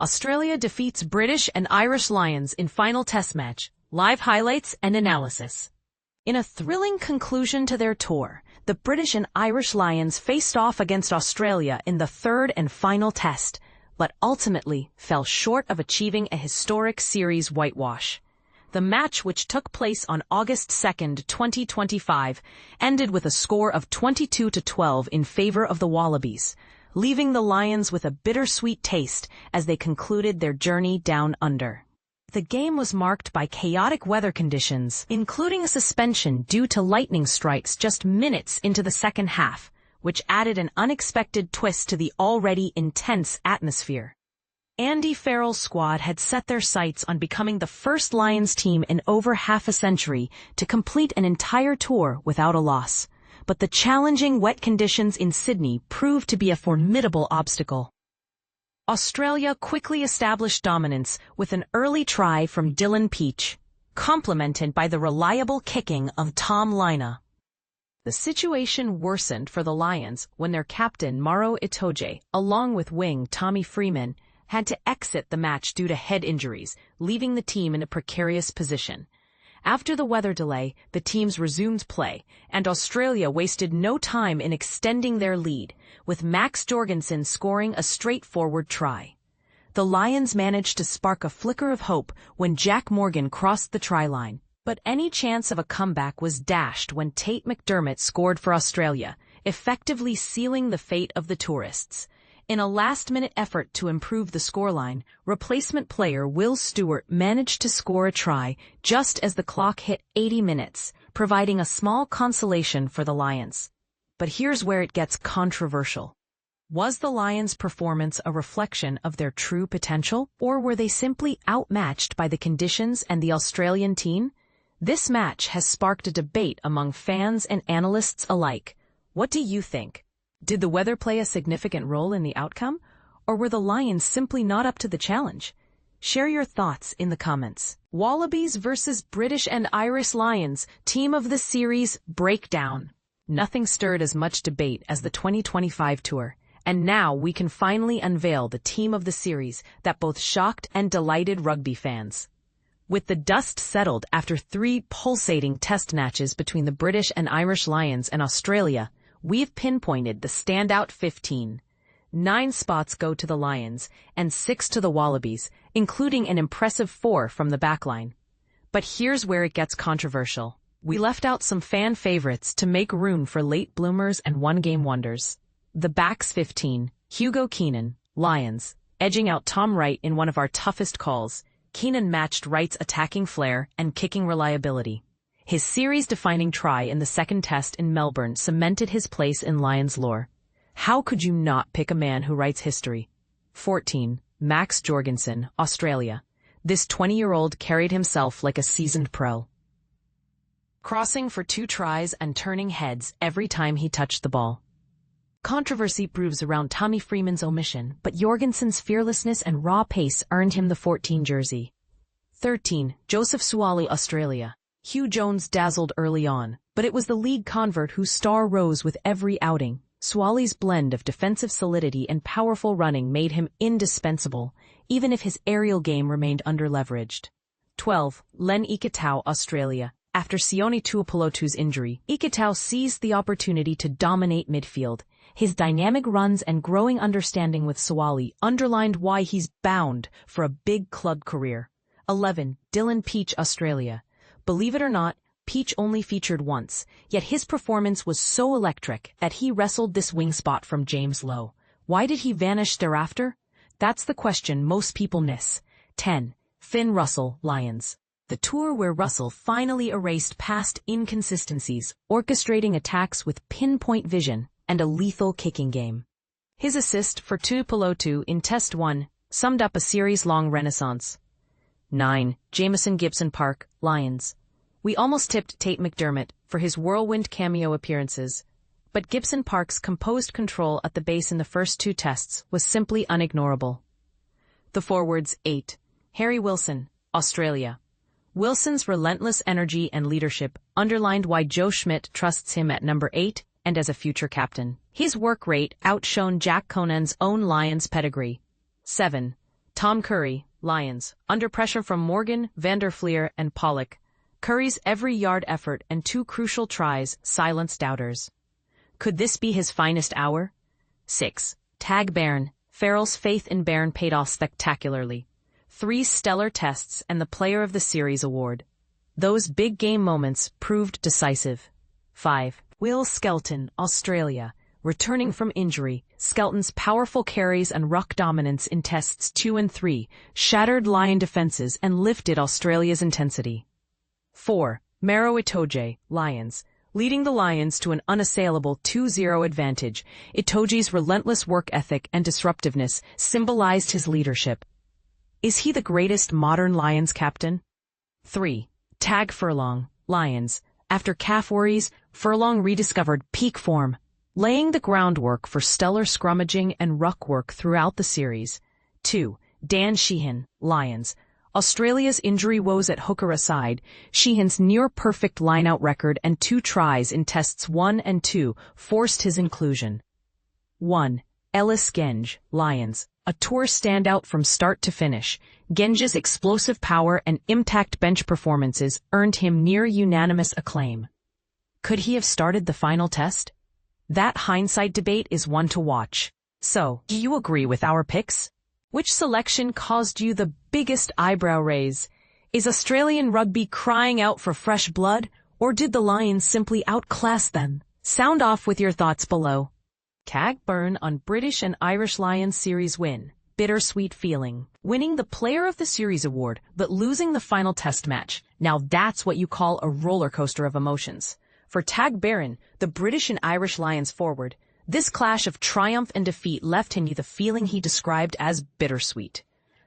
Australia defeats British and Irish Lions in final test match. Live highlights and analysis. In a thrilling conclusion to their tour, the British and Irish Lions faced off against Australia in the third and final test, but ultimately fell short of achieving a historic series whitewash. The match, which took place on August 2, 2025, ended with a score of 22-12 in favor of the Wallabies, leaving the Lions with a bittersweet taste as they concluded their journey down under. The game was marked by chaotic weather conditions, including a suspension due to lightning strikes just minutes into the second half, which added an unexpected twist to the already intense atmosphere. Andy Farrell's squad had set their sights on becoming the first Lions team in over half a century to complete an entire tour without a loss. But the challenging wet conditions in Sydney proved to be a formidable obstacle. Australia quickly established dominance with an early try from Dylan Peach, complemented by the reliable kicking of Tom Lynagh. The situation worsened for the Lions when their captain Maro Itoje, along with wing Tommy Freeman, had to exit the match due to head injuries, leaving the team in a precarious position. After the weather delay, the teams resumed play, and Australia wasted no time in extending their lead, with Max Jorgensen scoring a straightforward try. The Lions managed to spark a flicker of hope when Jack Morgan crossed the try line, but any chance of a comeback was dashed when Tate McDermott scored for Australia, effectively sealing the fate of the tourists. In a last-minute effort to improve the scoreline, replacement player Will Stewart managed to score a try just as the clock hit 80 minutes, providing a small consolation for the Lions. But here's where it gets controversial. Was the Lions' performance a reflection of their true potential, or were they simply outmatched by the conditions and the Australian team? This match has sparked a debate among fans and analysts alike. What do you think? Did the weather play a significant role in the outcome, or were the Lions simply not up to the challenge? Share your thoughts in the comments. Wallabies versus British and Irish Lions, team of the series breakdown. Nothing stirred as much debate as the 2025 tour, and now we can finally unveil the team of the series that both shocked and delighted rugby fans. With the dust settled after 3 pulsating test matches between the British and Irish Lions and Australia, we've pinpointed the standout 15. 9 spots go to the Lions and 6 to the Wallabies, including an impressive 4 from the backline. But here's where it gets controversial. We left out some fan favorites to make room for late bloomers and one-game wonders. The backs 15, Hugo Keenan, Lions, edging out Tom Wright in one of our toughest calls. Keenan matched Wright's attacking flair and kicking reliability. His series-defining try in the second test in Melbourne cemented his place in Lions lore. How could you not pick a man who writes history? 14. Max Jorgensen, Australia. This 20-year-old carried himself like a seasoned pro, crossing for 2 tries and turning heads every time he touched the ball. Controversy brews around Tommy Freeman's omission, but Jorgensen's fearlessness and raw pace earned him the 14 jersey. 13. Joseph Suaalii, Australia. Hugh Jones dazzled early on, but it was the league convert whose star rose with every outing. Suaalii's blend of defensive solidity and powerful running made him indispensable, even if his aerial game remained under-leveraged. 12. Len Ikitau, Australia. After Sione Tuipulotu's injury, Ikitau seized the opportunity to dominate midfield. His dynamic runs and growing understanding with Suaalii underlined why he's bound for a big club career. 11. Dylan Peach, Australia. Believe it or not, Peach only featured once, yet his performance was so electric that he wrestled this wing spot from James Lowe. Why did he vanish thereafter? That's the question most people miss. 10. Finn Russell, Lions. The tour where Russell finally erased past inconsistencies, orchestrating attacks with pinpoint vision and a lethal kicking game. His assist for Tuipulotu in Test 1 summed up a series-long renaissance. 9. Jamison Gibson Park, Lions. We almost tipped Tate McDermott for his whirlwind cameo appearances, but Gibson Park's composed control at the base in the first 2 tests was simply unignorable. The forwards. 8. Harry Wilson, Australia. Wilson's relentless energy and leadership underlined why Joe Schmidt trusts him at number 8 and as a future captain. His work rate outshone Jack Conan's own Lions pedigree. 7. Tom Curry, Lions, under pressure from Morgan, van der Fleer, and Pollock. Curry's every yard effort and 2 crucial tries silenced doubters. Could this be his finest hour? 6. Tadhg Beirne. Farrell's faith in Beirne paid off spectacularly. 3 stellar tests and the Player of the Series award. Those big game moments proved decisive. 5. Will Skelton, Australia. Returning from injury, Skelton's powerful carries and ruck dominance in tests 2 and 3 shattered Lion defenses and lifted Australia's intensity. 4. Maro Itoje, Lions. Leading the Lions to an unassailable 2-0 advantage, Itoje's relentless work ethic and disruptiveness symbolized his leadership. Is he the greatest modern Lions captain? 3. Tadhg Furlong, Lions. After calf worries, Furlong rediscovered peak form, laying the groundwork for stellar scrummaging and ruck work throughout the series. 2. Dan Sheehan, Lions. Australia's injury woes at hooker aside, Sheehan's near-perfect line-out record and 2 tries in tests 1 and 2 forced his inclusion. 1. Ellis Genge, Lions. A tour standout from start to finish, Genge's explosive power and impact bench performances earned him near-unanimous acclaim. Could he have started the final test? That hindsight debate is one to watch. So, do you agree with our picks? Which selection caused you the biggest eyebrow raise? Is Australian rugby crying out for fresh blood, or did the Lions simply outclass them? Sound off with your thoughts below. Tadhg Beirne on British and Irish Lions series win. Bittersweet feeling. Winning the Player of the Series award, but losing the final test match. Now that's what you call a roller coaster of emotions. For Tadhg Beirne, the British and Irish Lions forward, this clash of triumph and defeat left him with the feeling he described as bittersweet.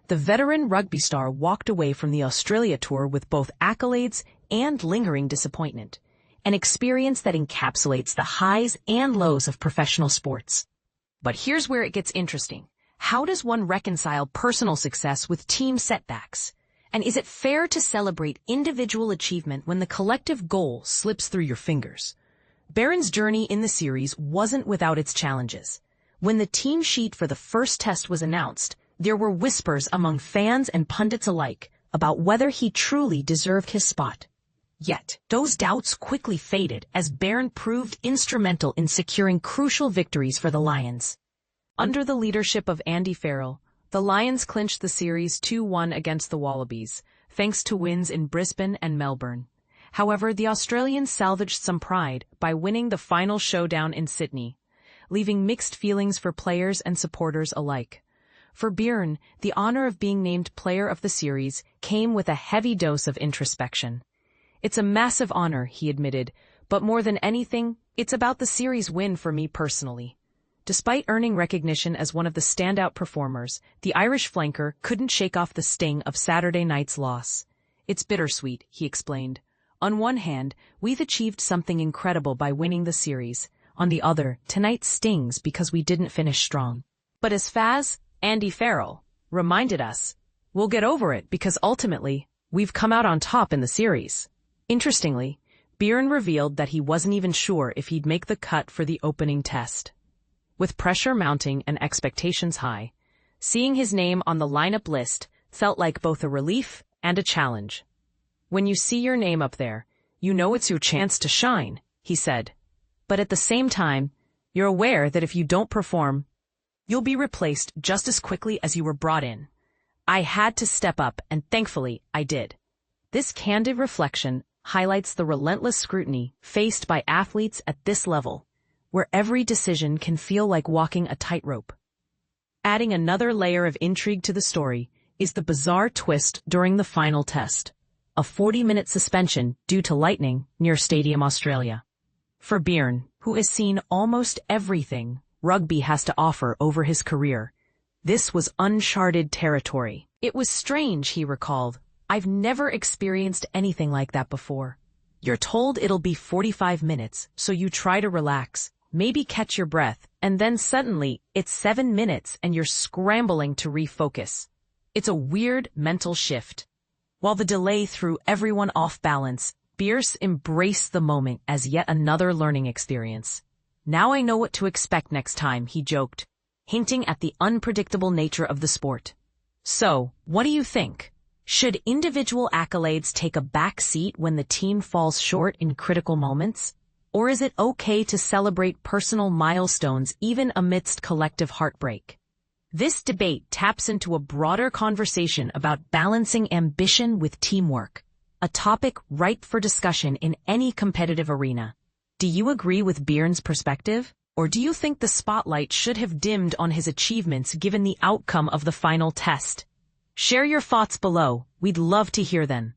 The veteran rugby star walked away from the Australia tour with both accolades and lingering disappointment, an experience that encapsulates the highs and lows of professional sports. But here's where it gets interesting. How does one reconcile personal success with team setbacks? And is it fair to celebrate individual achievement when the collective goal slips through your fingers? Beirne's journey in the series wasn't without its challenges. When the team sheet for the first test was announced, there were whispers among fans and pundits alike about whether he truly deserved his spot. Yet, those doubts quickly faded as Beirne proved instrumental in securing crucial victories for the Lions. Under the leadership of Andy Farrell, the Lions clinched the series 2-1 against the Wallabies, thanks to wins in Brisbane and Melbourne. However, the Australians salvaged some pride by winning the final showdown in Sydney, leaving mixed feelings for players and supporters alike. For Beirne, the honor of being named Player of the Series came with a heavy dose of introspection. It's a massive honor, he admitted, but more than anything, it's about the series win for me personally. Despite earning recognition as one of the standout performers, the Irish flanker couldn't shake off the sting of Saturday night's loss. It's bittersweet, he explained. On one hand, we've achieved something incredible by winning the series. On the other, tonight stings because we didn't finish strong. But as Faz, Andy Farrell, reminded us, we'll get over it because ultimately, we've come out on top in the series. Interestingly, Beirne revealed that he wasn't even sure if he'd make the cut for the opening test. With pressure mounting and expectations high, seeing his name on the lineup list felt like both a relief and a challenge. When you see your name up there, you know it's your chance to shine, he said. But at the same time, you're aware that if you don't perform, you'll be replaced just as quickly as you were brought in. I had to step up, and thankfully, I did. This candid reflection highlights the relentless scrutiny faced by athletes at this level, where every decision can feel like walking a tightrope. Adding another layer of intrigue to the story is the bizarre twist during the final test, a 40-minute suspension due to lightning near Stadium Australia. For Beirne, who has seen almost everything rugby has to offer over his career, this was uncharted territory. It was strange, he recalled. I've never experienced anything like that before. You're told it'll be 45 minutes, so you try to relax, maybe catch your breath, and then suddenly it's 7 minutes and you're scrambling to refocus. It's a weird mental shift. While the delay threw everyone off balance, Beirne embraced the moment as yet another learning experience. Now I know what to expect next time, he joked, hinting at the unpredictable nature of the sport. So, what do you think? Should individual accolades take a back seat when the team falls short in critical moments? Or is it okay to celebrate personal milestones even amidst collective heartbreak? This debate taps into a broader conversation about balancing ambition with teamwork, a topic ripe for discussion in any competitive arena. Do you agree with Beirne's perspective? Or do you think the spotlight should have dimmed on his achievements given the outcome of the final test? Share your thoughts below. We'd love to hear them.